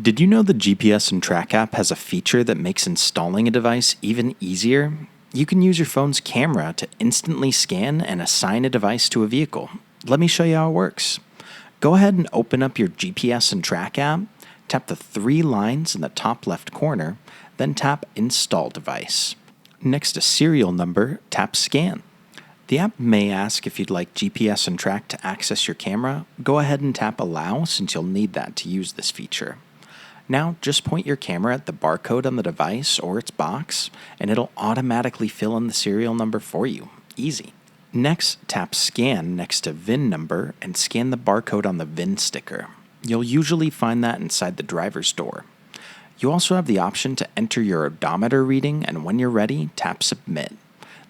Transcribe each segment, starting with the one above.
Did you know the GPS and Track app has a feature that makes installing a device even easier? You can use your phone's camera to instantly scan and assign a device to a vehicle. Let me show you how it works. Go ahead and open up your GPS and Track app, tap the three lines in the top left corner, then tap Install Device. Next to serial number, tap Scan. The app may ask if you'd like GPS and Track to access your camera. Go ahead and tap Allow since you'll need that to use this feature. Now, just point your camera at the barcode on the device or its box, and it'll automatically fill in the serial number for you. Easy. Next, tap Scan next to VIN number and scan the barcode on the VIN sticker. You'll usually find that inside the driver's door. You also have the option to enter your odometer reading, and when you're ready, tap Submit.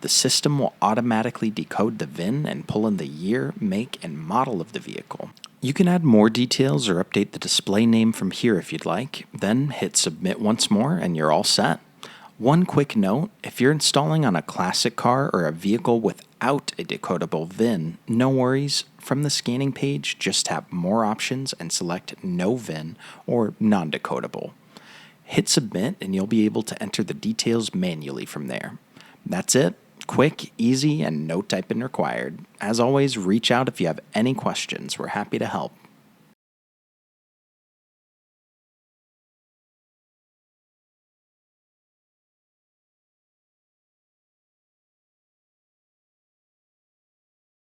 The system will automatically decode the VIN and pull in the year, make, and model of the vehicle. You can add more details or update the display name from here if you'd like, then hit Submit once more and you're all set. One quick note, if you're installing on a classic car or a vehicle without a decodable VIN, no worries. From the scanning page, just tap More Options and select No VIN or Non-Decodable. Hit Submit and you'll be able to enter the details manually from there. That's it. Quick, easy, and no typing required. As always, reach out if you have any questions. We're happy to help.